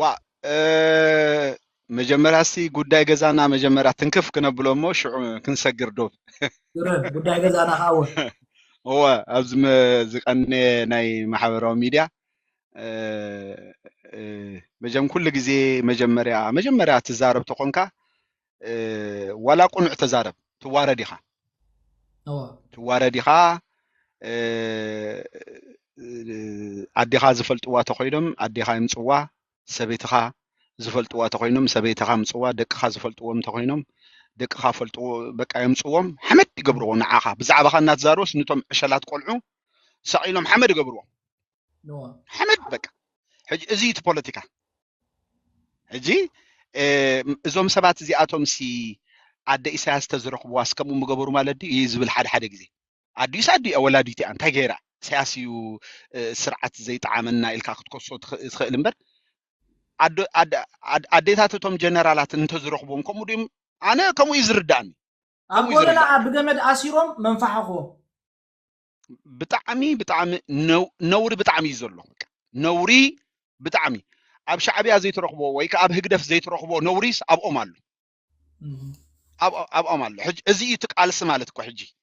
وا مجمرة سي قداي جزانا مجمرة تنكف كنا بلومو شو كنسجر دوب يرن قداي جزانا خاوة هو أبزم زقني ناي محاورة ميديا مجم كل جزء مجمرة تزارب تقنكا ولا قنع تزارب توارديها توارديها أديها زفلتوا تقيدم أديها يمسوا سبيتها زفلتوا تقينم سبيتها مسوا دقها زفلتوا تقينم دقها فلتوا بقى يمسوهم حمد يقبروا نعاها بزعبها الناس زاروس نتوم عشلات قلعوا سعيلهم حمد يقبروا حمد بقى حج ازيت بوليتيكا حجي ازوم سبات زي اتوم سي عد إساس تزرقوا اسكمو مقبروا مالدي يزبل حد جزي عديس عدي أولاديتي أنت غيره سياسيو سرعة زي تعاملنا إلك كتقصو تخيل مبر عديتاتهم جنرالات انتزرقوا كم أنا كم يزردان أقول لا بجمد أسيرهم منفعه بتعمي نوري بتعمي زلهم نوري بتعمي أب شعبي زي ترقبوا ويك أب هجدف زي ترقبوا نوريس أب أمال أب أمال حج أزي تقال سمالتك حجي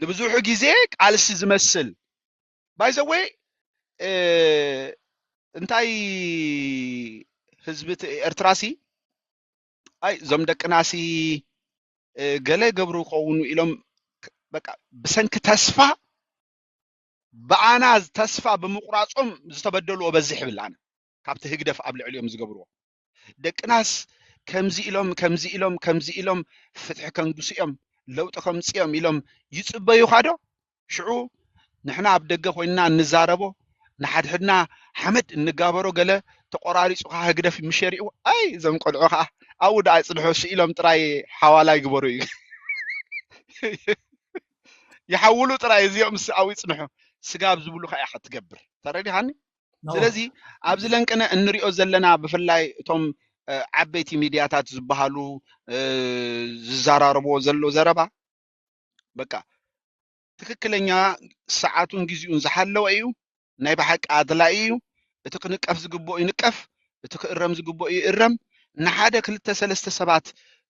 لبزوح جيزيك على السيزمسل باي ذا واي انتاي حزبت ارتراسي اي زمدك ناسي قال قبرو قونو إلهم بقى بسنك تسفى بعناز تسفى بمقراصهم زتبدلوا وبزح بالعنا كابت هجدف قبل عليهم زقبروا دك ناس كمزي إلهم فتح كنقصيهم لو تخمسيهم إلهم يصبيو خادو شعو نحنا عبدقه خوينا نزاربو نحد حدنا حمد نقابرو قال تقراري سوها هجدف مشاريعو اي زم قلعوها او دا يصلحو إلهم تراي حوالا يقبرو يحولوا تراي زيهم او يصنحو سقاب زبلو خايا تقبر ترى هاني ስለዚህ ኣብዝለን ቀነ እንሪኦ ዘለና ብፍላይ እቶም ዓበይቲ ሚድያታት ዝበሃሉ ዝዛራርቦ ዘሎ ዘረባ በቃ ትክክለኛ ሰዓቱን ግዚኡን ዝሓለወ እዩ ናይ በሓቂ ኣድላይ እዩ እቲ ክንቀፍ ዝግብኦ ይንቀፍ እቲ ክእረም ዝግብኦ ይእረም ንሓደ ክልተ ሰለስተ ሰባት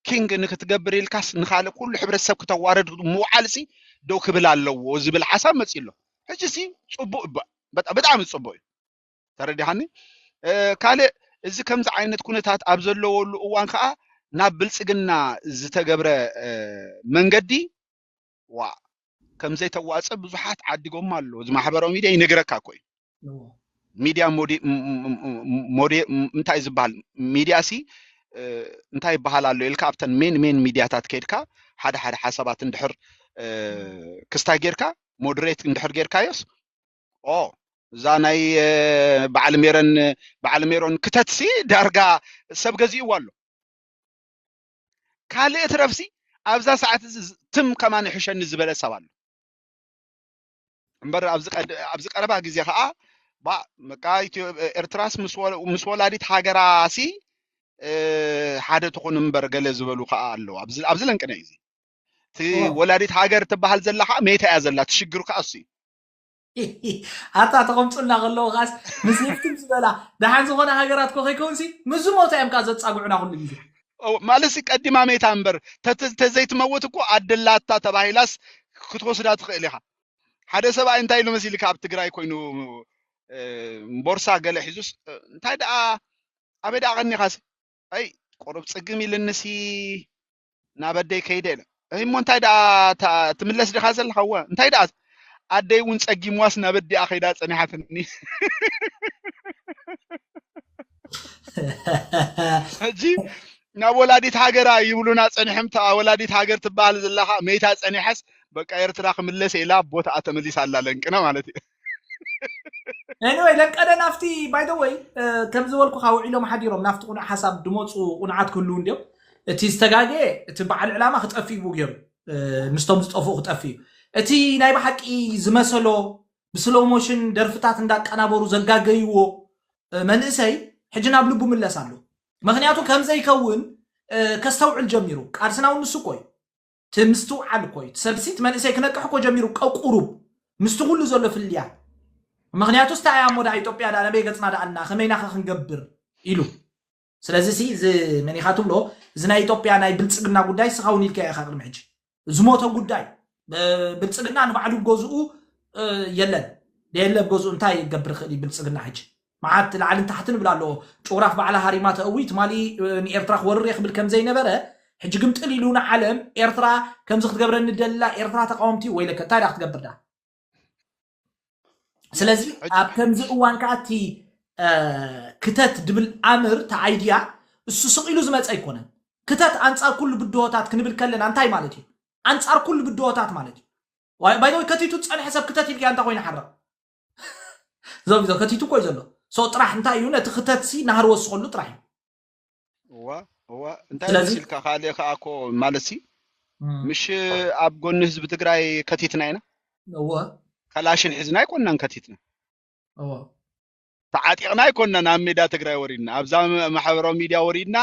ኪንግ ንክትገብር ኢልካስ ንኻልእ ኩሉ ሕብረተሰብ ክተዋረድ ምውዓልሲ ደው ክብል ኣለዎ ዝብል ሓሳብ መፂሎ ሕጂ ሲ ጽቡቕ በጣም ጽቡቕ እዩ ترديهاني كله إذا كم زعينت كونتات أبزلوا ولو وان خا نابل سجنا زتجبره من جدي و كم زي تواسب بزحات عدي قوم مالو زي ما حبروا ميديا ينقرأ كاكوي ميديا مودي متى يزبال ميديا سي متى يبهال على الكابتن مين ميديا تاتكيركا حدا حسابات ندحر كستاجيركا مودريت ندحر جيركا يس زاناي بعلميرون كتاتسي دارجا سبجزي والو كالي اترفسي أبزا ساعات تم كمان حشان الزبالة سوالو مبر أبزق أربع جزية خاء با مكايتو إرتراس مسولادي تهاجراسي حدا تكون مبر جل زبالو خاء اللو أبزلن كنايزي تي ولادي تهاجر تبهال زلها ميتا أزلا تشجرو كأسي حتى تقومتنا غلو غاس مسيفتم زبلا ده حنز غنا هاجرات كو خيكونسي مزمو تايم كازت صاغعنا كل غيزه مالسي قديما ميت امبر تزيت موت اكو عدلاتا تبايلاس كتوسدا تخيلها حدا سبا انتاي لو مسيلك اب تግራይ ኮይኑ ቦርሳ ገለ ሒዙስ እንታይ ዳ አበዳ غني خاس اي قرب ጽግም ይልንሲ ናበደይ ከይደለ እይ ሞ እንታይ ዳ ትምለስ ዲ خاصل خوا እንታይ ዳ أدي ونسقي مواسنا بدي أخيدا صنيحتني هجي نا ولادي تهاجرا يقولونا صنيحمتا ولادي تهاجر تبال زلها ميتا صنيحس بقى يرترا خملس إلا بوتا أتمليس على لنكنا مالتي anyway لك أنا نفتي by the way كم زولكو خاوعي لهم حديرهم نفتقون حسب دموصو ونعاد كلون ديو تيستغاجي تبع العلامة خطأفي بوغير مستوفو خطأفي اتي ناي بحقي زمسلو بسلو موشن درفتات እንዳቅ አናበሩ ዘጋገይዎ መንእሰይ ሕጅና ብልቡ መለሳሉ ምክንያቱ ከምዘ ይከውን ከስተውዕል ጀሚሩ ቃርስናው ንሱ ቆይ ትምስቱ ዓል ቆይ ተሰብሲት መንእሰይ ክነቅሕ ቆ ጀሚሩ ቀቁሩብ ምስቱ ሁሉ ዘሎ ፍልያ ምክንያቱ ስታይ አሞዳ ኢትዮጵያ ዳ ነበይ ገጽና ዳና ከመይና ክንገብር ኢሉ ስለዚህ ሲ መንይኻቱም ሎ ዝና ኢትዮጵያ ናይ ብልጽግና ጉዳይ ስኻውን ኢልካ ያኻቅልም ሕጂ ዝሞቶ ጉዳይ ብልጽግና ንባዕሉ ጎዝኡ የለን የለ ጎዝኡ እንታይ ይገብር ኽእል ብልጽግና ሕጂ ማዓት ለዓልን ታሕትን ብላሎ ጮራፍ ባዕላ ሃሪማ ተእዊ ትማሊ ንኤርትራ ክወርር ይኽብል ከም ዘይነበረ ሕጂ ግምጥል ኢሉና ዓለም ኤርትራ ከምዚ ክትገብረኒ ደላ ኤርትራ ተቃወምቲ ወይ ለከ እንታይ ዳ ክትገብር ዳ ስለዚህ ኣብ ከምዚ እዋን ከኣቲ ክተት ድብል ኣምር ተዓይድያ እሱ ስቂሉ ዝመፀ ኣይኮነን ክተት አንጻር ኩሉ ብድሆታት ክንብል ከለና እንታይ ማለት እዩ አንጻር ኩሉ ብድሆታት ማለት እዩ ባይዶ ከቲቱ ጸንሕ ሰብ ክተት ኢልካ እንታ ኮይና ሓረቕ ዘብዞ ከቲቱ ቆይ ዘሎ ሶ ጥራሕ እንታይ እዩ ነቲ ክተት ሲ ናህር ወስኸሉ ጥራሕ እዩ ዋ እንታይ ሲልካ ካለ ካኣኮ ማለት ሲ ምሽ ኣብ ጎኒ ህዝቢ ትግራይ ከቲትና ኢና ከላሽን ሒዝና ኣይኮንናን ከቲትና ተዓጢቕና ኣይኮንናን ኣብ ሜዳ ትግራይ ወሪድና ኣብዛ ማሕበራዊ ሚድያ ወሪድና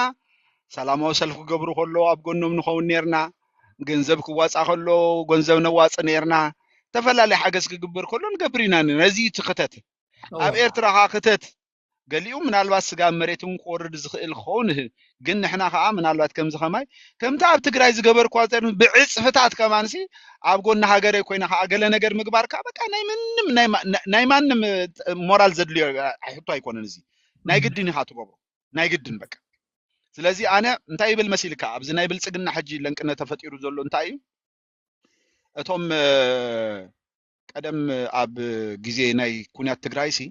ሰላማዊ ሰልፍ ክገብሩ ከሎ ኣብ ጎኖም ንኸውን ነርና ገንዘብ ክዋፃ ከሎ ገንዘብ ነዋፅ ነርና ተፈላለየ ሓገዝ ክግበር ከሎ ንገብር ኢና ነዚ ትኽተት ኣብ ኤርትራ ክትት ገሊኡ ምናልባት ስጋ መሬቱን ክወርድ ዝኽእል ክኸውን ግን ንሕና ከዓ ምናልባት ከምዚ ኸማይ ከምታ ኣብ ትግራይ ዝገበርኳ ዘርን ብዕፅፍታት ከማንሲ ኣብ ጎና ሃገረ ኮይና ከዓ ገለ ነገር ምግባርካ በቃ ናይ ማንም ሞራል ዘድልዮ ሕቶ ኣይኮነን እዚ ናይ ግድን ኢኻ ትገብሮ ናይ ግድን በቃ ስለዚ ኣነ እንታይ ይብል መሲልካ ኣብዚ ናይ ብልጽግና ሕጂ ለንቅነ ተፈጢሩ ዘሎ እንታይ እዩ እቶም ቀደም ኣብ ግዜ ናይ ኩናት ትግራይ ሲ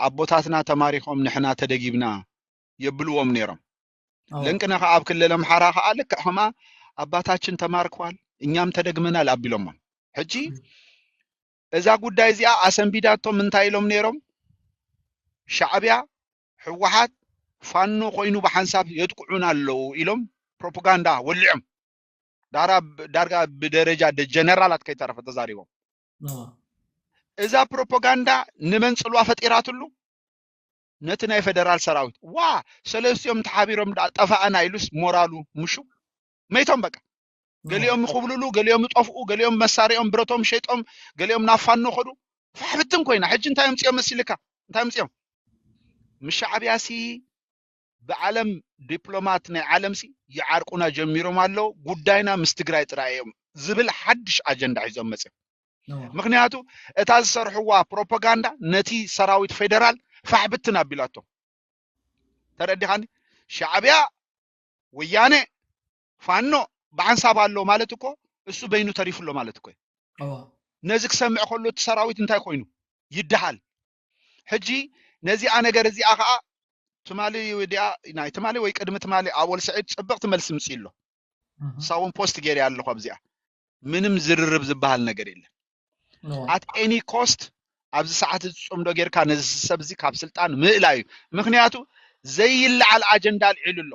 አቦታትና ተማሪኾም ንሕና ተደጊብና የብልዎም ነይሮም ለንቅነ ከዓ ኣብ ክልል አምሓራ ከዓ ልክ ኸማ አባታችን ተማርኳል እኛም ተደግመናል አቢሎም ሕጂ እዛ ጉዳይ እዚኣ አሰንቢዳቶም እንታይ ኢሎም ነይሮም ሻዕብያ ሕወሓት ፋኖ ኮይኑ በሐንሳብ የጥቁዑና አለው ኢሎም ፕሮፓጋንዳ ወልዕም ዳርጋ በደረጃ ጀነራላት ከይተረፈ ተዛሪቦም እዛ ፕሮፓጋንዳ ንመንጽሏ ፈጢራትሉ ነቲ ናይ ፌደራል ሰራዊት ዋ ሰለስቲዮም ተሓቢሮም ጠፋአና ኢሉስ ሞራሉ ምሹ መይቶም በቃ ገሊኦም ይخብሉሉ ገሊኦም ይጠፍኡ ገሊኦም መሳሪኦም ብረቶም ሸይጦም ገሊኦም ናፋኖ ኸዱ ፍሕብትን ኮይና ሕጂ እንታይ ምጽዮም መስልካ እንታይ ምጽዮም ምሻዕብያሲ በዓለም ዲፕሎማት ናይ ዓለም ሲ ይዓርቁና ጀሚሮም አለው ጉዳይና ምስ ትግራይ ጥራዮም ዝብል ሓድሽ አጀንዳ ሒዞም መጽዮም ምክንያቱ እታ ዝሰርሕዋ ፕሮፓጋንዳ ነቲ ሰራዊት ፌደራል ፋሕብትን አቢላቶ ተረዲኻኒ ሻዕብያ ወያኔ ፋኖ በሐንሳብ አለው ማለት እኮ እሱ በይኑ ተሪፍሎ ማለት እኮ ነዚ ክሰምዕ ከሎ እቲ ሰራዊት እንታይ ኮይኑ ይድሃል ሕጂ ነዚ ነገር እዚ አኻ ትማሊ ወዲያ ናይ ትማሊ ወይ ቅድም ትማሊ አወል ሰዒድ ጽብቕት መልስ ምጽኢሎ ሳውን ፖስት ጌር ያለው ኣብዚያ ምንም ዝርርብ ዝባሃል ነገር የለ at any cost ኣብዚ ሰዓት ጽምዶ ጌርካ ነዚ ሰብዚ ካብ ስልጣን ምእላዩ ምክንያቱ ዘይልዓል አጀንዳ ልዕልሎ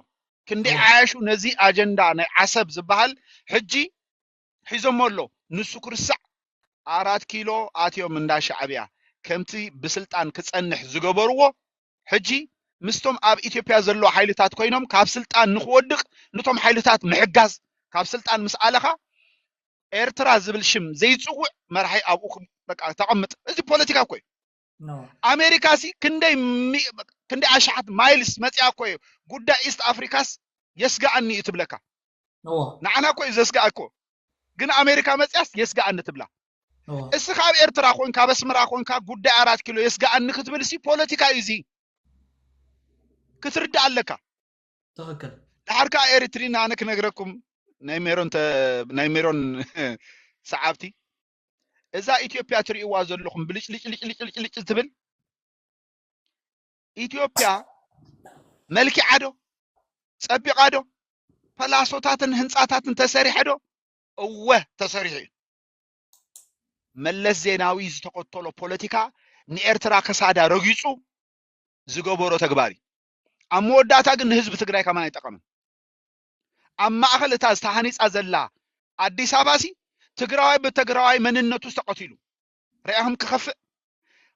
ክንዲ ዓያሹ ነዚ አጀንዳ ናይ ዓሰብ ዝባሃል ሕጂ ሒዞምሎ ንሱ ክርስዕ 4 ኪሎ አትዮም እንዳ ሻዕብያ ከምቲ ብስልጣን ክጸንሕ ዝገበርዎ ሕጂ ምስቶም ኣብ ኢትዮጵያ ዘሎ ሓይልታት ኮይኖም ካብ ስልጣን ንኽወድቕ ነቶም ሓይልታት ምሕጋዝ ካብ ስልጣን ምስ ኣለኻ ኤርትራ ዝብል ሽም ዘይጽውዕ መርሐይ ኣብኡ በቃ ተቐምጥ እዚ ፖለቲካ ኮይ አሜሪካ ሲ ክንደይ አሽሓት ማይልስ መጽያ ኮይ ጉዳይ ኢስት አፍሪካስ የስጋአኒ እትብለካ ንዓና ኮይ ዘስጋአኮ ግን አሜሪካ መጽያስ የስጋአኒ ትብላ እስኻ ኣብ ኤርትራ ኮይንካ በስመራ ኮይንካ ጉዳይ 4 ኪሎ የስጋአኒ ክትብል ሲ ፖለቲካ እዚ ክትርዳ ኣለካ ትክክል ዳርካ ኤርትሪና ኣነ ክነግረኩም ናይ ሜሮን ሰዓብቲ እዛ ኢትዮጵያ ትሪእዋ ዘለኹም ብልጭልጭ ትብል ኢትዮጵያ መልኪዓዶ ጸቢቃዶ ፕላሶታትን ህንጻታትን ተሰሪሐዶ እወ ተሰሪሑ መለስ ዜናዊ ዝተቆተሎ ፖለቲካ ንኤርትራ ከሳዳ ረጊጹ ዝገበሮ ተግባሪ ኣብ መወዳእታ ግን ህዝቢ ትግራይ ከማን አይጠቀምን ኣብ ማእኸል እታ ዝተሃኒፃ ዘላ አዲስ አበባ ሲ ትግራዋይ በትግራዋይ መንነቱ ተቀቲሉ ራእህም ክኸፍእ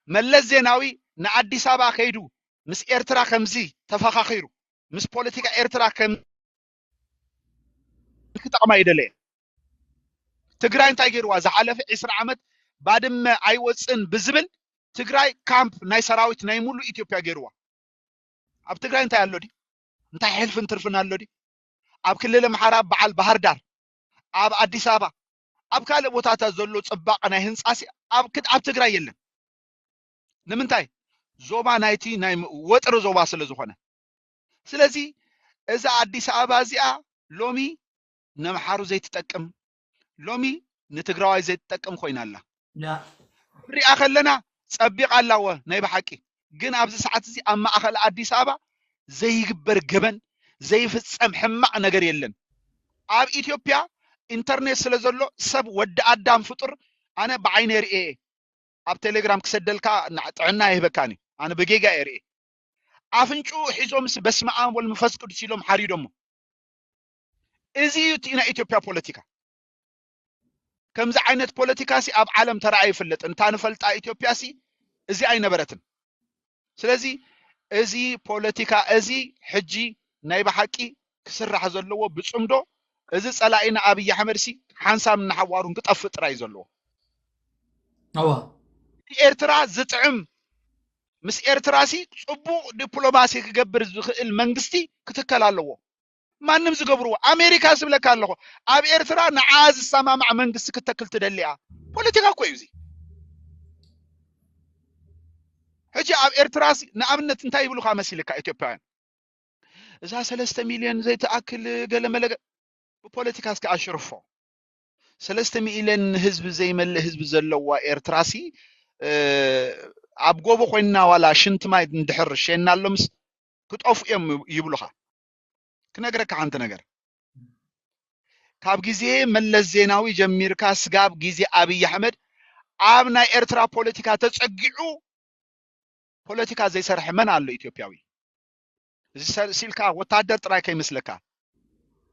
መለስ ዜናዊ ንአዲስ አበባ ከይዱ ምስ ኤርትራ ከምዚ ተፈኻኺሩ ምስ ፖለቲካ ኤርትራ ከም ክጠቅማ ይደለ ትግራይ እንታይ ገይርዋ ዝሓለፈ 20 ዓመት ባድመ አይወፅን ብዝብል ትግራይ ካምፕ ናይ ሰራዊት ናይ ሙሉ ኢትዮጵያ ገይርዋ ኣብ ትግራይ እንታይ ኣሎ ዲ እንታይ ሕልፍን ትርፍን ኣሎ ዲ ኣብ ክልል ኣምሓራ በዓል ባህር ዳር ኣብ ኣዲስ አበባ ኣብ ካልእ ቦታታት ዘሎ ጽባቐ ናይ ህንጻሲ ኣብ ትግራይ የለን ንምንታይ ዞባ ናይቲ ናይ ወጥሪ ዞባ ስለ ዝኾነ ስለዚ እዛ ኣዲስ አበባ እዚኣ ሎሚ ነምሓሩ ዘይትጠቅም ሎሚ ንትግራዋይ ዘይትጠቅም ኮይና ኣላ ሪኣ ከለና ጸቢቕ ኣላወ ናይ ብሓቂ ግን ኣብዚ ሰዓት እዚ ኣብ ማእኸል ኣዲስ አበባ ዘይግበር ገበን ዘይፍጸም ሕማቕ ነገር የለን ኣብ ኢትዮጵያ ኢንተርኔት ስለ ዘሎ ሰብ ወዲ ኣዳም ፍጡር ኣነ ብዓይነ ርኤ ኣብ ቴሌግራም ክሰደልካ ጥዕና ይህበካኒ ኣነ በጌጋ ርኤ ኣፍንጩ ሒዞምስ በስመ አብ ወልመንፈስ ቅዱስ ኢሎም ሓሪዶሞ እዚ እዩ ናይ ኢትዮጵያ ፖለቲካ ከምዚ ዓይነት ፖለቲካ ሲ ኣብ ዓለም ተራእይ ይፍለጥ እንታ ንፈልጣ ኢትዮጵያ ሲ እዚ ኣይነበረትን ስለዚ እዚ ፖለቲካ እዚ ሕጂ ናይ ብሓቂ ክስራሕ ዘለዎ ብጽምዶ እዚ ጸላኢና አብይ አሕመድ ሲ ሓንሳብ ንሓዋሩን ክጠፍእ ጥራይ ዘለዎ አዋ ኤርትራ ዝጥዕም ምስ ኤርትራ ሲ ጽቡቕ ዲፕሎማሲ ክገብር ዝኽእል መንግስቲ ክትከል ኣለዎ ማንም ዝገብርዎ ኣሜሪካ ስብለካ ኣለኹ ኣብ ኤርትራ ንዓዝ ሰማማዕ መንግስቲ ክትተክል ትደልያ ፖለቲካ እኮ እዩ እዚ ሕጂ ኣብ ኤርትራ ሲ ንኣብነት እንታይ ይብሉካ መሲልካ ኢትዮጵያውያን እዛ 3 ሚልዮን ዘይተኣክል ገለመለገ بpolitica اسك اشرفو 3 ሚሊዮን ህዝብ ዘይመልእ ህዝብ ዘለዋ ኤርትራ ሲ ኣብ ጎቦ ኮይና ዋላ ሽንት ማይ እንድሕር ሸና ኣለምስ ክጠፉ እዮም ይብሉኻ ክነግረካ አንተ ነገር ካብ ጊዜ መለስ ዜናዊ ጀሚርካ ስጋብ ጊዜ አብይ አሕመድ ኣብ ናይ ኤርትራ ፖለቲካ ተጸጊዑ ፖለቲካ ዘይሰርሕ መን ኣሎ ኢትዮጵያዊ እዚ ሲልካ ወታደር ጥራይ ከይመስለካ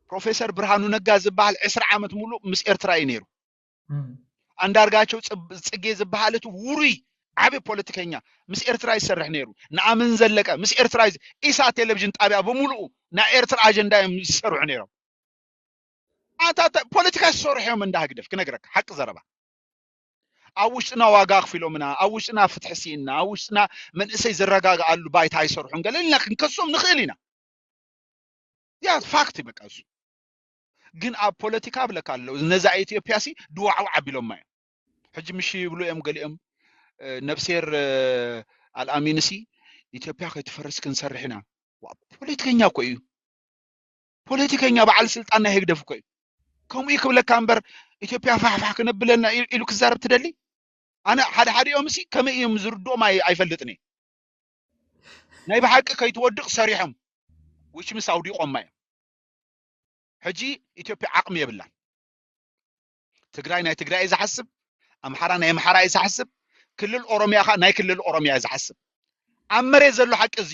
ፕሮፌሰር ብርሃኑ ነጋ ዝበሃል 10 ዓመት ሙሉ ምስ ኤርትራ ይነሩ አንዳርጋቸው ጽጌ ዝበሃለት ውሪ ዓቢ ፖለቲከኛ ምስ ኤርትራ ይሰርሕ ነሩ ንአምን ዘለቀ ምስ ኤርትራ ኢሳ ቴሌቪዥን ጣቢያ በሙሉ ና ኤርትራ አጀንዳ ይሰርሑ ነሩ አንተ ፖለቲካ ይሰርሑም እንዳግደፍ ክነግረክ ሐቅ ዘረባ አውሽና ዋጋ ክፍሎምና አውሽና ፍትሕሲና አውሽና መንእሰይ ዝረጋጋ አሉ ባይታ ይሰርሑን ገለልና ክንከሶም ንኽእሊና ያ ፋክት ይበቃሱ ግን ኣብ ፖለቲካ ብለካለው ነዛ ኢትዮጵያ ሲ ድዋዕው ዓቢሎም ማይ ሕጂ ምሽ ይብሉ እዮም ገሊኦም ነብሴር አልአሚንሲ ኢትዮጵያ ከይትፈርስ ክንሰርሕና ፖለቲከኛ እኮ እዩ ፖለቲከኛ በዓል ስልጣን ናይ ህግደፍ እኮ እዩ ከምኡ ይክብለካ እምበር ኢትዮጵያ ፋሕፋሕ ክነብለና ኢሉ ክዛረብ ትደሊ ኣነ ሓደ እዮም ሲ ከመይ እዮም ዝርዶም ኣይፈልጥኒ ናይ ብሓቂ ከይትወድቕ ሰሪሖም which ምስ ኣውዲቆም ማይ ሕጂ ኢትዮጵያ ዓቅሚ የብላ ትግራይ ናይ ትግራይ ዝሓስብ ኣምሓራ ናይ ኣምሓራ ዝሓስብ ክልል ኦሮሚያ ኻ ናይ ክልል ኦሮሚያ ዝሓስብ ኣብ መሬት ዘሎ ሓቂ እዚ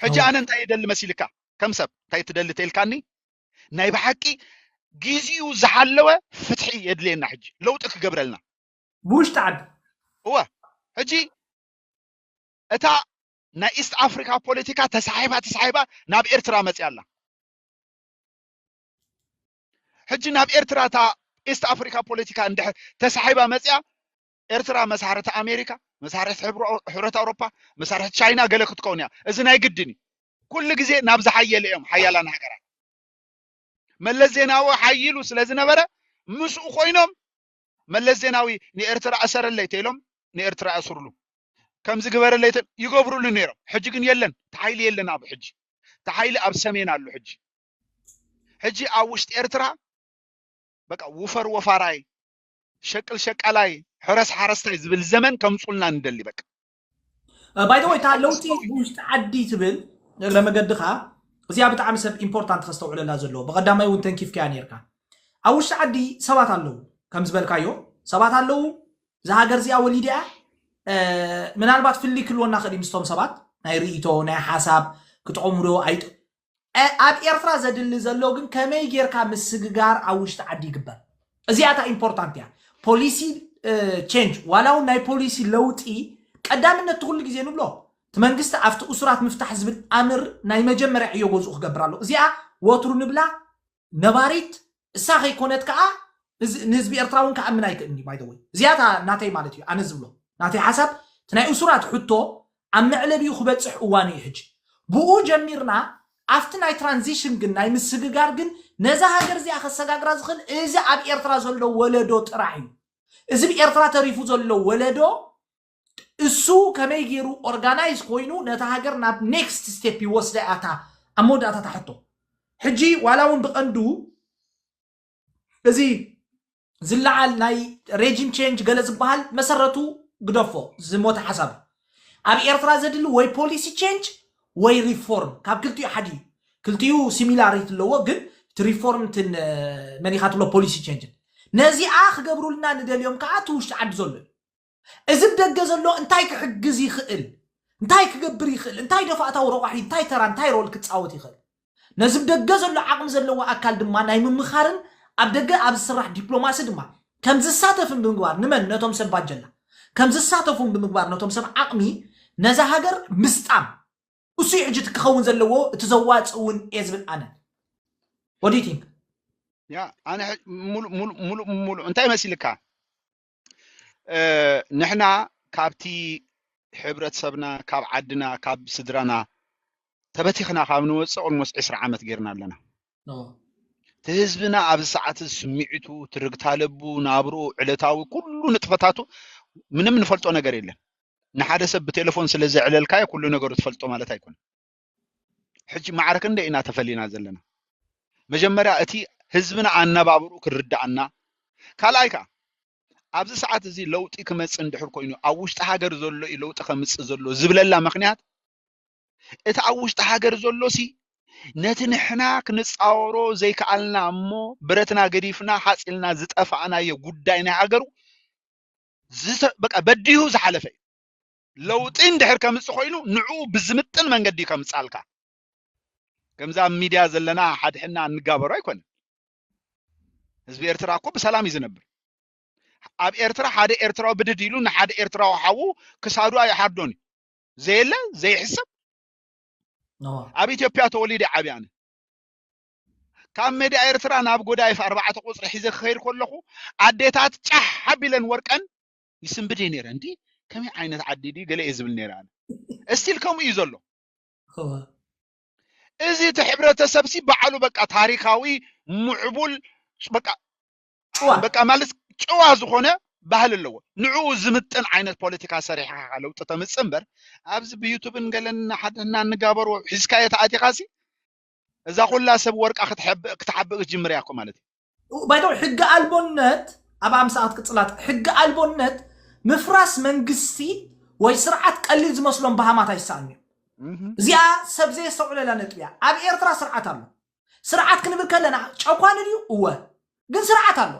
ሕጂ ኣነ እንታይ ይደሊ መሲልካ ከም ሰብ እንታይ ትደሊ ተልካኒ ናይ ብሓቂ ግዚኡ ዝሓለወ ፍትሒ የድልየና ሕጂ ለውጥ ክገብረልና ውሽጥ ዓድ هو ሕጂ እታ ናይ ኢስት አፍሪካ ፖለቲካ ተሳሒባ ናብ ኤርትራ መጽያላ ሕጂ ናብ ኤርትራ ታ ኢስት አፍሪካ ፖለቲካ እንደ ተሳሒባ መጽያ ኤርትራ መሳርተ አሜሪካ መሳርተ ሕብረት አውሮፓ መሳርተ ቻይና ገለ ክትኮንያ እዚ ናይ ግድኒ ኩሉ ግዜ ናብ ዝሓየለ እዮም ሓያላን ሃገራት መለስ ዜናዊ ሓይሉ ስለዝነበረ ምስኡ ኮይኖም መለስ ዜናዊ ንኤርትራ አሰረለይ ተይሎም ንኤርትራ አስሩሉ ከም ዝግበረለይ ይገብሩሉ ነይሮም ሕጂ ግን የለን ተሓይሊ የለን ኣብ ሕጂ ተሓይሊ ኣብ ሰሜን አሉ ሕጂ ኣብ ውሽጥ ኤርትራ በቃ ወፈር ወፋራይ ሸቅል ሸቀላይ ሕረስ ሓረስታይ ዝብል ዘመን ከምጹልና እንደሊ በቃ ባይ ዘ ወይ ታ ለውጢ ውሽጥ ዓዲ ትብል ለመገድኻ እዚኣ ብጣዕሚ ሰብ ኢምፖርታንት ከስተውዕለላ ዘሎ በቀዳማይ እውን ተንኪፍካ ነርካ ኣብ ውሽጥ ዓዲ ሰባት ኣለው ከም ዝበልካዮ ሰባት ኣለው ዝሃገር እዚኣ ወሊድያ ምናልባት ፍሊ ክልወና ክእል ምስቶም ሰባት ናይ ርእይቶ ናይ ሓሳብ ክጥቆምዶ ኣይጥ ኣብ ኤርትራ ዘድሊ ዘሎ ግን ከመይ ጌርካ ምስግጋር ኣብ ውሽጢ ዓዲ ይግበር እዚኣ ታ ኢምፖርታንት እያ ፖሊሲ ቼንጅ ዋላው ናይ ፖሊሲ ለውጢ ቀዳምነት ኩሉ ግዜ ንብሎ መንግስቲ ኣብቲ ኡስራት ምፍታሕ ዝብል ኣምር ናይ መጀመርያ ዕዮ ገዝኡ ክገብራሉ እዚኣ ወትሩ ንብላ ነባሪት እሳ ከይኮነት ከዓ ንህዝቢ ኤርትራውን ከኣምን ኣይክእልኒ ባይ ዘ ወይ እዚኣ ናተይ ማለት እዩ ኣነ ዝብሎ ناتي حسب تناي أسرات حطو عم معلبي خبتصح أواني حج بقو جميرنا أفتنا ترانزيشن جن ناي مسجار جن نزا هاجر زي أخذ سجاجر زخل إذا أب إيرترا زلوا ولدو تراحي إذا بإيرترا تريفو زلوا ولدو السو كما يجيرو أورجانايز كوينو نتهاجر ناب نيكست ستيب يوصل أتا أمود أتا تحطو حجي ولاون بقندو بزي زلعال ناي ريجيم تشينج جلز بحال مسرتو قدفو زموت حسب أب إيرترا زدلو وي بوليسي تشينج وي ريفورم كاب كلتيو حدي كلتيو سيميلاريت اللو قل تريفورم تن منيخات له بوليسي تشينج نازي آخ قبرو لنا ندى اليوم كعاتوش تعد زلو إذا بدك زلو انتاي كحجز يخل انتاي كقبر يخل انتاي دفعتو روحي انتاي ترى انتاي رول كتصاوت يخل ناز بدك زلو عقم زلو أكل دما ناي من مخارن أبدك أب الصراح دبلوماسي دما كم زساتف بمقبار نمن نتوم سب باجلا كم زساتف بمقبار نتوم سب عقمي نزا هاجر مستعم وسي عجتك خون زلو تزواج ون يزبل أنا what do you think يا أنا مولو أنت مسيلك نحنا كابتي حبرت سبنا كاب عدنا كاب سدرنا تبتيخنا كاب نوص almost 10 عامات غيرنا لنا تهزبنا أب ساعات سمعتو ترقتالبو نابرو علتاوي كله نطفتاتو من نفلطو ነገር የለም نحاده سب بتليفون ስለዚ عللكاي كله ነገሩ تفلطو ማለት አይኮን ሕጂ ማዕረክ እንደ ኢና ተፈሊና ዘለና መጀመሪያ እቲ ህዝብና አናባብሩ ክርዳአና ካላይካ ኣብዚ ሰዓት እዚ ለውጢ ክመጽ እንድሕር ኮይኑ ኣብ ውሽጢ ሃገር ዘሎ ለውጢ ከምጽ ዘሎ ዝብለላ ምክንያት እቲ ኣብ ውሽጢ ሃገር ዘሎ ሲ ነቲ ንሕና ክንጻወሮ ዘይከኣልና እሞ ብረትና ገዲፍና ሓጺልና ዝጠፋእና የጉዳይ ናይ ሃገሩ በቃ በዲሁ ዝሓለፈ ለውጢ እንድሕር ከምጽ ኮይኑ ንዑ ብዝምጥን መንገዲ ከምጻልካ ከምዛ ሚዲያ ዘለና ሓድሕና እንጋበሩ አይኮን ህዝቢ ኤርትራ እኮ በሰላም ይዝነብር ኣብ ኤርትራ ሓደ ኤርትራው ብድድ ኢሉ ንሓደ ኤርትራው ሓው ክሳዱ ኣይሓርዶኒ ዘይለ ዘይሕሰብ ኣብ ኢትዮጵያ ተወሊደ ዓብያነ ካብ ሜዳ ኤርትራ ናብ ጎዳይ 4 ቁጽሪ ሒዘ ክኸይር ከለኹ ኣዴታት ጫሕ ሓቢለን ወርቀን ይስምብድ ነይረ እንዲ ከመይ ዓይነት ዓዲዲ ገለ ይዝብል ነይረ እስቲል ከምኡ እዩ ዘሎ እዚ ተሕብረተሰብ ሲ በዓሉ በቃ ታሪካዊ ሙዕቡል በቃ ማለት ጨዋ ዝኾነ ባህል ኣለዎ ንዑ ዝምጥን ዓይነት ፖለቲካ ሰሪሓ ለውጥ ተምጽ እምበር ኣብዚ ብዩቱብን ገለና ሓድና ንጋበሩ ሒዝካየ ተኣቲኻሲ እዛ ኩላ ሰብ ወርቃ ክትሓብቕ ጅምር ያኮ ማለት ባይዶ ሕግ አልቦነት ኣብ 50 ሰዓት ቅጽላት ሕግ አልቦነት ምፍራስ መንግስቲ ወይ ስርዓት ቀሊል ዝመስሎም ባህማት አይሳኒ እዚኣ ሰብ ዘይ ሰውለላ ነጥያ ኣብ ኤርትራ ስርዓት ኣሎ ስርዓት ክንብል ከለና ጨቋን እዩ እወ ግን ስርዓት ኣሎ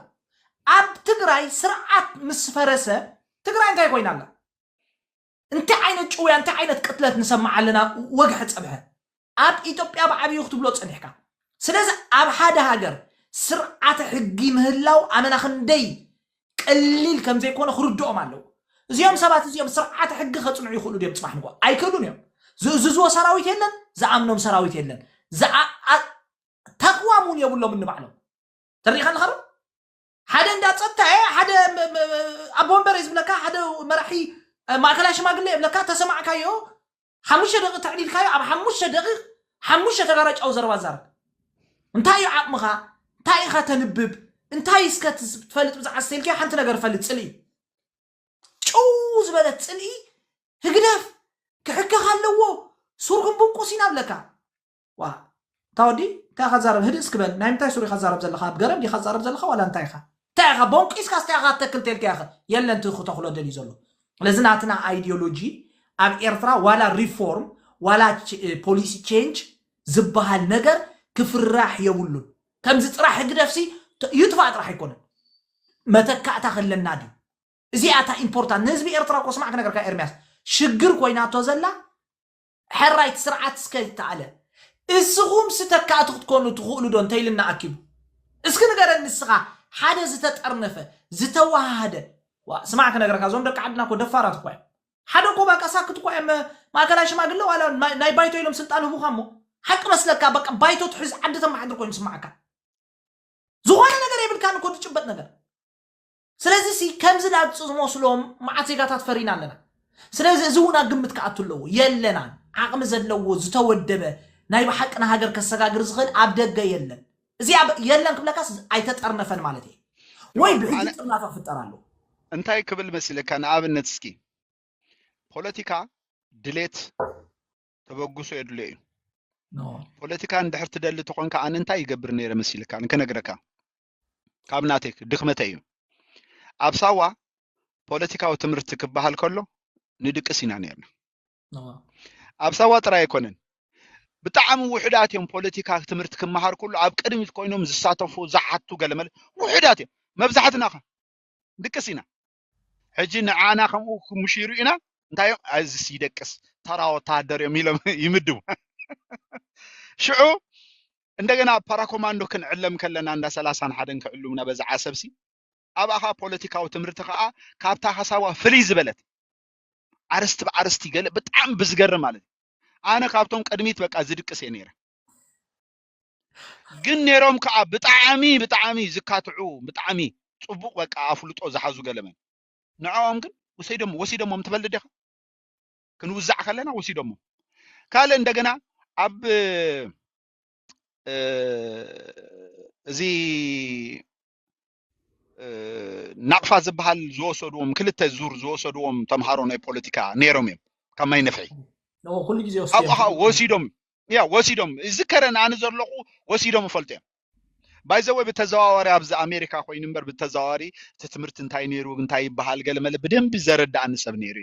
ኣብ ትግራይ ስርዓት ምስፈረሰ ትግራይ እንታይ ኮይናላ እንታይ ዓይነት ጭውያ እንታይ ዓይነት ቅትለት ንሰማዕ ኣለና ወግሕ ፀብሐ ኣብ ኢትዮጵያ ብዓብይ ክትብሎ ፀኒሕካ ስለዚ ኣብ ሓደ ሃገር ስርዓት ሕጊ ምህላው ኣመና ክንደይ ቀሊል ከም ዘይኮነ ክርድኦም ኣለዎ እዚኦም ሰባት እዚኦም ስርዓት ሕጊ ከጽንዑ ይኽእሉ ዲም ጽባሕ ንጓ ኣይክእሉን እዮም ዝዝዎ ሰራዊት የለን ዝኣምኖም ሰራዊት የለን ተቅዋሙን የብሎም እንባዕሎም ተሪኻ ንኸረ ሓደ እንዳጸታ ሓደ ኣቦንበር ይዝብለካ ሓደ መራሒ ማእከላይ ሽማግለ ይብለካ ተሰማዕካዮ 5 ደቂቃ ተዕሊልካዮ ኣብ 5 ደቂቃ 5 ተጋራጫው ዘረባ ዛር እንታይ ዓቕምኻ እንታይ ኢኻ ተንብብ እንታይ እስከ ትፈልጥ ብዛዕባ ሰልኪ ሓንቲ ነገር ፈልጥ ጽልኢ ጭው ዝበለት ጽልኢ ህግደፍ ክሕከኻ ኣለዎ ሱርኩም ብንቁሲና ብለካ ዋ ታወዲ ታኻ ዛረብ ህድስ ክበል ናይ ምንታይ ሱሪ ኸዛረብ ዘለኻ ኣብ ገረብ ዲ ኸዛረብ ዘለኻ ዋላ እንታይ ኢኻ ታይኻ ቦንቂስካ ስታይኻ ተክል ተልካ ኢኻ የለን ትኽተኽሎ ደሊ ዘሎ ለዝናትና አይዲዮሎጂ ኣብ ኤርትራ ዋላ ሪፎርም ዋላ ፖሊሲ ቼንጅ ዝበሃል ነገር ክፍራሕ የብሉን ከምዚ ጥራሕ ህግደፍሲ ይጥፋእ ጥራሕ ኣይኮነን መተካእታ ከለና ዲ እዚኣታ ኢምፖርታንት ንህዝቢ ኤርትራ እኮ ስማዕክ ነገርካ ኤርምያስ ሽግር ኮይናቶ ዘላ ሕራይት ስርዓት እስከ ተዓለ እስኹም ስተካእቱ ክትኮኑ ትኽእሉ ዶ እንተይልና ኣኪቡ እስኪ ንገረኒ ንስኻ ሓደ ዝተጠርነፈ ዝተዋሃደ ስማዕክ ነገርካ ዞም ደቂ ዓድና እኮ ደፋራት እኳ ሓደ እኮ በቃ ሳክት እኳ ማእከላይ ሽማግለ ዋላ ናይ ባይቶ ኢሎም ስልጣን ህቡኻ እሞ ሓቂ መስለካ በቃ ባይቶ ትሕዝ ዓዲ ተመሓድር ኮይኑ ስማዕካ ዝኾነ ነገር የብልካን እኮ ትጭበጥ ነገር ስለዚህ ሲ ከምዝ ላጽ ዝመስሎም ማዓቴጋታት ፈሪና ኣለና ስለዚህ እዙና ግምት ከአትለው የለናን አቅም ዘለዎ ዝተወደበ ናይ በሐቅና ሀገር ከሰጋግር ዝኽል አብደገ የለን እዚ የለን ክብለካስ አይተጠርነፈን ማለት ነው ወይ ብህግ ጥናፋ ፍጠራለሁ እንታይ ክብል መስለካ ንኣብነት እስኪ ፖለቲካ ድሌት ተበግሶ የድልዩ ፖለቲካ እንድሕር ትደሊ ተኾንካ ኣነ እንታይ ይገብር ነይረ መስለካ ንከነግረካ ካብ ናቴክ ድኽመተይ እዩ ኣብ ሳዋ ፖለቲካዊ ትምህርቲ ክበሃል ከሎ ንድቅስ ኢና ነርና ኣብ ሳዋ ጥራይ ኣይኮነን ብጣዕሚ ውሕዳት እዮም ፖለቲካ ትምህርቲ ክመሃር ኩሉ ኣብ ቅድሚት ኮይኖም ዝሳተፉ ዝሓቱ ገለመለ ውሕዳት እዮም መብዛሕትና ኸ ድቅስ ኢና ሕጂ ንዓና ከምኡ ክምሽሩ ኢና እንታዮም ኣዝስ ይደቅስ ተራ ወታደር እዮም ኢሎም ይምድቡ ሽዑ እንደገና ፓራኮማንዶ ክንዕለም ከለና እንዳ 31 ክዕሉምና በዛ ዓሰብሲ ኣብኣኻ ፖለቲካዊ ትምህርቲ ከዓ ካብታ ሓሳባ ፍልይ ዝበለት ዓርስቲ ብዓርስቲ ገለ ብጣዕሚ ብዝገርም ማለት ኣነ ካብቶም ቀድሚት በቃ ዝድቅስ እየ ነይረ ግን ነይሮም ከዓ ብጣዕሚ ዝካትዑ ብጣዕሚ ጽቡቕ በቃ ኣፍልጦ ዝሓዙ ገለመን ንዓኦም ግን ወሲደሞም ትበልድ ዲኻ ክንውዛዕ ከለና ወሲደሞም ካለ እንደገና ኣብ እዚ ናቅፋ ዝበሃል ዝወሰድዎም ክልተ ዙር ዝወሰድዎም ተምሃሮ ናይ ፖለቲካ ነይሮም እዮም ከማይ ነፍዒ ኩሉ ግዜ ወሲዶም ዝከረን ኣነ ዘለኹ ወሲዶም ፈልጥ እዮም ባይዘወይ በተዘዋዋሪ ኣብዚ ኣሜሪካ ኮይኑ እምበር በተዘዋዋሪ ትምህርቲ እንታይ ነይሩ እንታይ ይበሃል ገለመለ ብደንብ ዘረዳእኒ ሰብ ነይሩ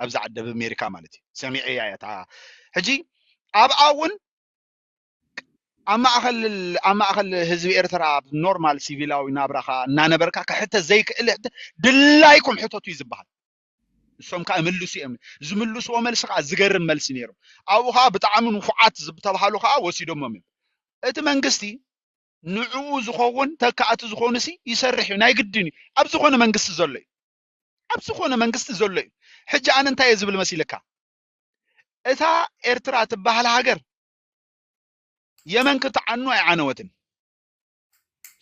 ኣብዚ ዓዲ ኣሜሪካ ማለት እዩ ሰሚዐ ያታ ሕጂ ኣብኣውን ኣማእኸል ህዝቢ ኤርትራ ኖርማል ሲቪላዊ ናብራኻ እናነበርካ ከሕተ ዘይክእል ድላይኩም ሕተቱ እዩ ዝበሃል እሶም ከዓ ምልሱ እዮም ዝምልስዎ መልሲ ከዓ ዝገርም መልሲ ነይሩ ኣብኡ ከዓ ብጣዕሚ ንፉዓት ዝተባሃሉ ከዓ ወሲዶሞም እዮም እቲ መንግስቲ ንዕኡ ዝኸውን ተካእቲ ዝኾኑሲ ይሰርሕ እዩ ናይ ግድን እዩ ኣብ ዝኾነ መንግስቲ ዘሎ እዩ ሕጂ ኣነ እንታይ እየ ዝብል መሲልካ እታ ኤርትራ ትበሃል ሃገር የመን ክትዓኑ ኣይዓነወትን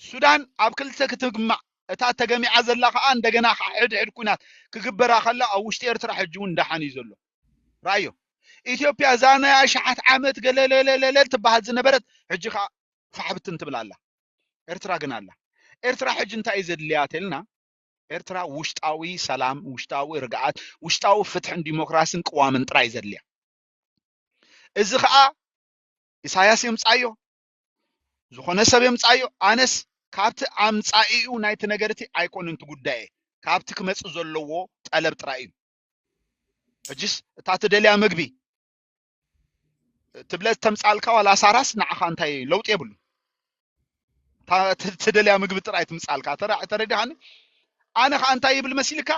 ሱዳን ኣብ ክልተ ክትግማዕ እታ ተገሚዓ ዘላ ከዓ እንደገና ሕድሕድ ኩናት ክግበራ ከላ ኣብ ውሽጢ ኤርትራ ሕጂ እውን እንዳሓን እዩ ዘሎ ራእዮ ኢትዮጵያ ዛናያ ሸዓት ዓመት ገለለለለል ትበሃል ዝነበረት ሕጂ ከዓ ፋሕብትን ትብል ኣላ ኤርትራ ግን ኣላ ኤርትራ ሕጂ እንታይ እዩ ዘድልያ ተልና ኤርትራ ውሽጣዊ ሰላም ውሽጣዊ ርግዓት ውሽጣዊ ፍትሕን ዲሞክራሲን ቅዋምን ጥራይ ዘድልያ እዚ ከዓ ኢሳያስ የምፃዮ ዝኾነ ሰብ የምፃዮ ኣነስ ካብቲ ኣምፃኢኡ ናይቲ ነገርቲ ኣይኮንን ጉዳይ ካብቲ ክመጽእ ዘለዎ ጠለብ ጥራይ እዩ ሕጂስ እታ ትደልያ ምግቢ ትብለት ተምፃልካ ዋላ ሳራስ ንዓኻ እንታይ ለውጥ የብሉ ትደልያ ምግቢ ጥራይ ትምፃልካ ተረዲኻኒ ኣነ ከዓ እንታይ ይብል መሲልካ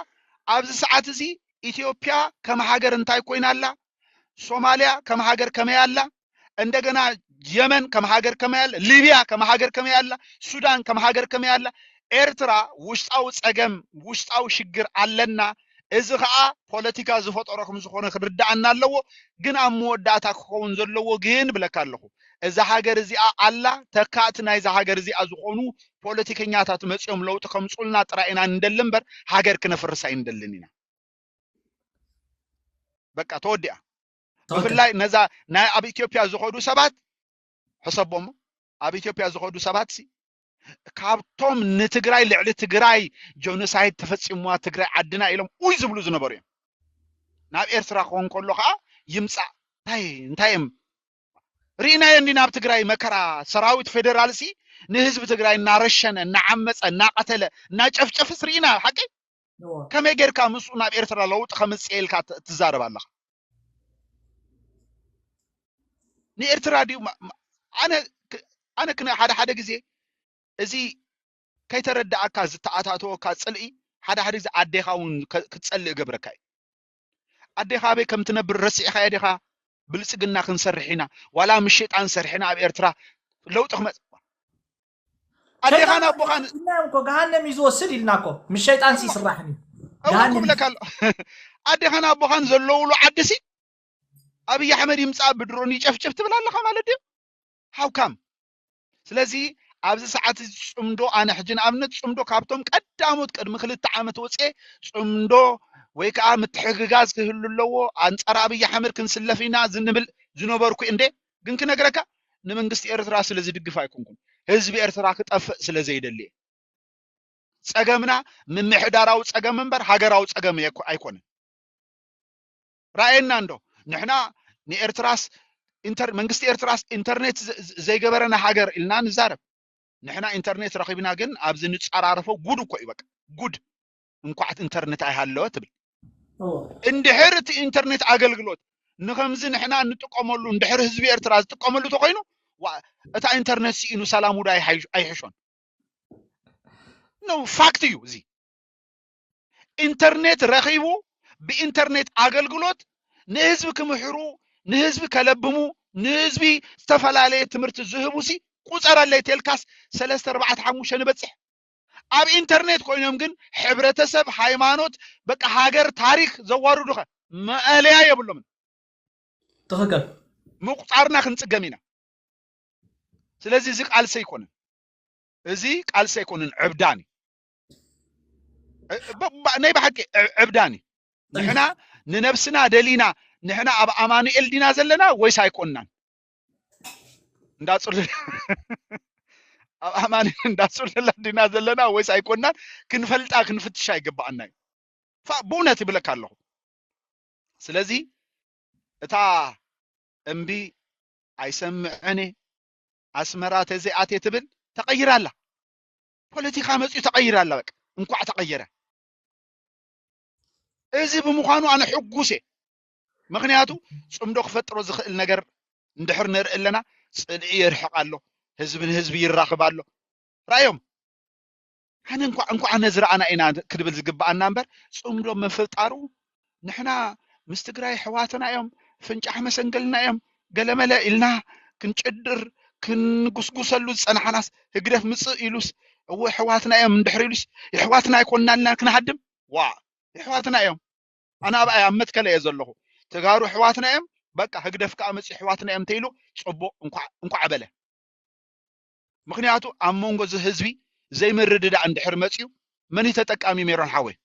ኣብዚ ሰዓት እዚ ኢትዮጵያ ከም ሃገር እንታይ ኮይና ኣላ ሶማሊያ ከም ሃገር ከመይ ኣላ እንደገና የመን ከም ሃገር ከመይ ኣላ ሊብያ ከም ሃገር ከመይ ኣላ ሱዳን ከም ሃገር ከመይ ኣላ ኤርትራ ውሽጣዊ ፀገም ውሽጣዊ ሽግር ኣለና እዚ ከዓ ፖለቲካ ዝፈጠረኩም ዝኾነ ክርዳእና ኣለዎ ግን ኣብ መወዳእታ ክኸውን ዘለዎ ግን ብለካ ኣለኹ እዚ ሃገር እዚኣ ኣላ ተካእቲ ናይዛ ሃገር እዚኣ ዝኾኑ ፖለቲከኛታት መፅኦም ለውጢ ከምፁልና ጥራይና እንደል እምበር ሃገር ክነፍርሳ ይንደልን ኢና በቃ ተወዲኣ ብፍላይ ነዛ ናይ ኣብ ኢትዮጵያ ዝኸዱ ሰባት ሕሰቦም ኣብ ኢትዮጵያ ዝኸዱ ሰባት ካብቶም ንትግራይ ልዕሊ ትግራይ ጆኖሳይድ ተፈፂምዋ ትግራይ ዓድና ኢሎም ውይ ዝብሉ ዝነበሩ እዮም ናብ ኤርትራ ክኾን ከሎ ከዓ ይምፃእ እንታይም ርኢና የኒ ናብ ትግራይ መከራ ሰራዊት ፌደራልሲ ንህዝቢ ትግራይ እናረሸነ እናዓመፀ እናቀተለ እናጨፍጨፍስ ርኢና ሓቂ ከመይ ጌርካ ምስኡ ናብ ኤርትራ ለውጥ ከምፅእ ኢልካ ትዛረብ ኣለኻ ንኤርትራ ድዩ ኣነ ክነ ሓደ ግዜ እዚ ከይተረዳእካ ዝተኣታተወካ ፅልኢ ሓደ ግዜ ኣዴኻ እውን ክትፀልእ ገብረካ እዩ ኣዴኻ ኣበይ ከም ትነብር ረሲዕኻ ዲኻ ብልፅግና ክንሰርሕ ኢና ዋላ ምስ ሸይጣን ሰርሕና ኣብ ኤርትራ ለውጢ ክመፅእ ኣዴኻ ናቦኻን እናምኮ ገሃነም ይዝወስድ ኢልናኮ ምስ ሸይጣን ሲስራሕኒ ገሃነም ለካል ኣዴኻ ናቦኻን ዘለውሉ ዓድሲ ኣብይ ኣሕመድ ይምፃእ ብድሮን ይጨፍጨፍ ትብል ኣለኻ ማለት እዩ ሃውካም ስለዚ ኣብዚ ሰዓት ጽምዶ ኣነ ሕጅን ኣብነት ጽምዶ ካብቶም ቀዳሞት ቅድሚ 2 ዓመት ወፅኤ ጽምዶ ወይ ከዓ ምትሕግጋዝ ክህሉ ኣለዎ ኣንጻር ኣብይ ኣሕመድ ክንስለፊና ዝንብል ዝነበርኩ እንዴ ግን ክነግረካ ንመንግስቲ ኤርትራ ስለ ዝድግፍ ኣይኮንኩን ህዝቢ ኤርትራ ክጠፍእ ስለ ዘይደሊ ጸገምና ምምሕዳራዊ ጸገም እንበር ሃገራዊ ጸገም ኣይኮነን ራእየና እንዶ ንሕና ንኤርትራስ መንግስቲ ኤርትራስ ኢንተርኔት ዘይገበረና ሃገር ኢልና ንዛረብ ንሕና ኢንተርኔት ረኺብና ግን ኣብዚ ንጻራርፈው ጉድ እኮ ይበቃ ጉድ እንኳዕት ኢንተርኔት ኣይሃለወ ትብል እንድሕር እቲ ኢንተርኔት ኣገልግሎት ንኸምዚ ንሕና እንጥቀመሉ እንድሕር ህዝቢ ኤርትራ ዝጥቀመሉ ተኮይኑ እታ ኢንተርኔት ሲኢኑ ሰላም ውዳይ ኣይሕሾን ነው ፋክት እዩ እዚ ኢንተርኔት ረኺቡ ብኢንተርኔት ኣገልግሎት ንህዝቢ ክምሕሩ ንህዝቢ ከለብሙ ንህዝቢ ዝተፈላለዩ ትምህርቲ ዝህቡሲ ቁፀራለይ ቴልካስ 3 4 5 ንበጽሕ ኣብ ኢንተርኔት ኮይኖም ግን ሕብረተሰብ ሃይማኖት በቃ ሃገር ታሪክ ዘዋርዱኸ መአለያ የብሎም ተኸከል ምቁጣርና ክንጽገም ኢና ስለዚህ እዚ ቃልሰ ይኮነን እዚ ቃልሰ ይኮነን ዕብዳኒ ናይ በሐቂ ዕብዳኒ ንሕና ንነፍስና ደሊና ንሕና ኣብ ኣማኑኤል ዲና ዘለና ወይስ ኣይኮንናን እንዳጽል ኣብ ኣማኑኤል እንዳጽልላ ዲና ዘለና ወይስ ኣይኮንናን ክንፈልጣ ክንፍትሻ ይግባአና ብእውነት ይብለካ ኣለኹ ስለዚህ እታ እምቢ ኣይሰምዐኒ ኣስመራ ተዘይኣቴ ትብል ተቀይራላ ፖለቲካ መጽኡ ተቀይራላ በቃ እንኳዕ ተቀየረ እዚ ብምዃኑ ኣነ ሕጉሴ ምክንያቱ ጽምዶ ክፈጥሮ ዝኽእል ነገር እንድሕር ንርኢ ኣለና ጽልኢ ይርሕቕ ኣሎ ህዝብን ህዝቢ ይራኸብ ኣሎ ራእዮም ኣነ እንኳዕ ነዝረኣና ኢና ክድብል ዝግባአና እምበር ጽምዶ መፍጣሩ ንሕና ምስ ትግራይ ሕዋትና እዮም ፍንጫሕ መሰንገልና እዮም ገለመለ ኢልና ክንጭድር ክንጉስጉሰሉ ዝጸናሓናስ ህግደፍ ምጽእ ኢሉስ እወ ሕዋትና እዮም እንድሕር ኢሉስ ሕዋትና ኣይኮንናልና ክንሃድም ዋ ሕዋትና እዮም ኣነ ኣብ መትከለ እየ ዘለኹ ተጋሩ ሕዋትና እዮም በቃ ህግደፍ ከዓ መጽእ ሕዋትና እዮም ተይሉ ጽቡቕ እንኳዕ በለ ምክንያቱ ኣብ መንጎ ህዝቢ ዘይምርድዳ እንድሕር መጽኡ መን ተጠቃሚ ሜሮን ሓወይ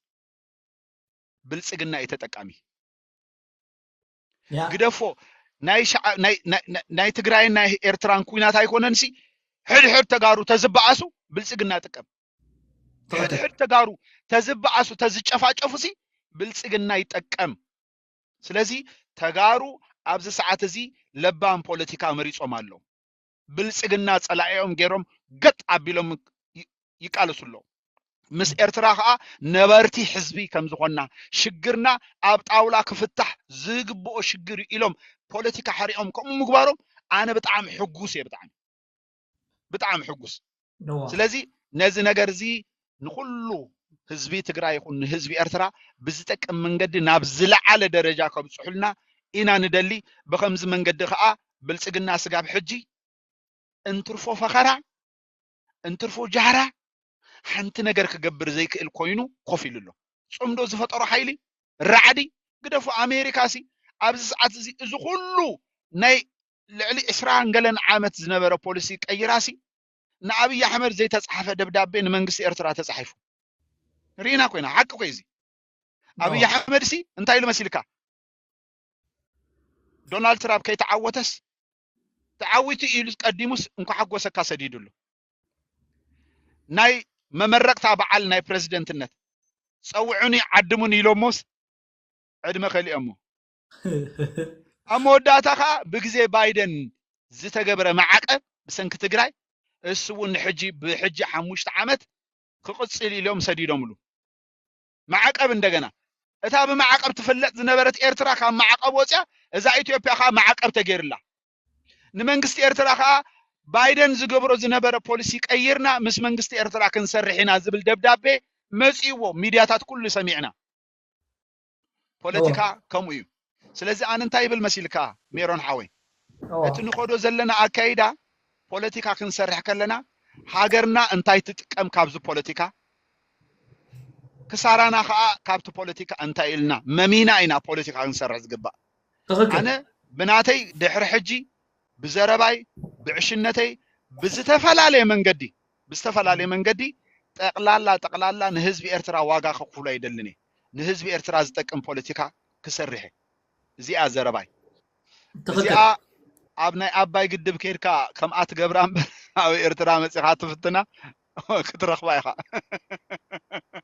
ብልጽግና ተጠቃሚ ግደፎ ናይ ትግራይ ናይ ኤርትራን ኩናት ኣይኮነንሲ ሕድሕድ ተጋሩ ተዝባዓሱ ብልጽግና ጥቀም ሕድሕድ ተጋሩ ተዝባዓሱ ተዝጨፋጨፉሲ ብልጽግና ይጠቀም ስለዚህ ተጋሩ ኣብዚ ሰዓት እዚ ለባም ፖለቲካ መሪጾም ኣሎ ብልጽግና ጸላዕዮም ገይሮም ገጥ ኣቢሎም ይቃለሱሎ ምስ ኤርትራ ከዓ ነበርቲ ህዝቢ ከም ዝኾንና ሽግርና ኣብ ጣውላ ክፍታሕ ዝግብኦ ሽግር ኢሎም ፖለቲካ ሓሪኦም ከም ምግባሮም ኣነ ብጣዕሚ ሕጉስ እየ ብጣዕሚ ሕጉስ ስለዚህ ነዚ ነገር እዚ ንኩሉ ህዝቢ ትግራይ ይኹን ህዝቢ ኤርትራ ብዝጠቅም መንገዲ ናብ ዝለዓለ ደረጃ ከብጽሑልና ኢና ንደሊ በከምዚ መንገዲ ከዓ ብልጽግና ስጋብ ሕጂ እንትርፎ ፈኸራ እንትርፎ ጃህራ ሓንቲ ነገር ክገብር ዘይክእል ኮይኑ ኮፍ ኢሉሎ ጽምዶ ዝፈጠሮ ሓይሊ ራዕዲ ግደፎ ኣሜሪካሲ ኣብዚ ሰዓት እዚ እዚ ኩሉ ናይ ልዕሊ 20 ገለን ዓመት ዝነበረ ፖሊሲ ቀይራሲ ንኣብይ ኣሕመድ ዘይተጻሓፈ ደብዳቤ ንመንግስቲ ኤርትራ ተጻሒፉ ሪና ኮይና ሓቂ ኮይዚ ኣብይ ኣሕመድ ሲ እንታይ ኢሉ መሲልካ ዶናልድ ትራምፕ ከይተዓወተስ ተዓዊቱ ኢሉ ቀዲሙስ እንኳ ሓጎሰካ ሰዲድሉ ናይ መመረቅታ በዓል ናይ ፕሬዝደንትነት ጸውዑኒ ዓድሙን ኢሎሞስ ዕድመ ከሊኦሞ ኣመወዳእታኻ ብግዜ ባይደን ዝተገብረ ማዕቀብ ብሰንኪ ትግራይ እሱውን ሕጂ ብሕጂ 5 ዓመት ክቅጽል ኢሎም ሰዲዶምሉ ማዕቀብ እንደገና እታ በማዕቀብ ትፈለጥ ዝነበረት ኤርትራ ካብ ማዕቀብ ወጽያ እዛ ኢትዮጵያ ከዓ ማዕቀብ ተገይርላ ንመንግስቲ ኤርትራ ከዓ ባይደን ዝገብሮ ዝነበረ ፖሊሲ ቀይርና ምስ መንግስቲ ኤርትራ ክንሰርሕና ዝብል ደብዳቤ መጽይዎ ሚድያታት ኩሉ ሰሚዕና ፖለቲካ ከምኡ እዩ ስለዚህ ኣነ እንታይ ይብል መሲልካ ሜሮን ሓወይ እቲ ንኸዶ ዘለና ኣካይዳ ፖለቲካ ክንሰርሕ ከለና ሃገርና እንታይ ትጥቀም ካብዚ ፖለቲካ ክሳራና ከዓ ካብቲ ፖለቲካ እንታይ ኢልና መሚና ኢና ፖለቲካ ክንሰርሕ ዝግባእ ኣነ ብናተይ ድሕሪ ሕጂ ብዘረባይ ብዕሽነተይ ብዝተፈላለየ መንገዲ ጠቅላላ ንህዝቢ ኤርትራ ዋጋ ከክፍሎ አይደልን ንህዝቢ ኤርትራ ዝጠቅም ፖለቲካ ክሰርሕ እዚኣ ዘረባይ እዚኣ ኣብ ናይ ኣባይ ግድብ ከይድካ ከምኣት ገብራ እምበር ኣብ ኤርትራ መፂኻ ትፍትና ክትረኽባ ኢኻ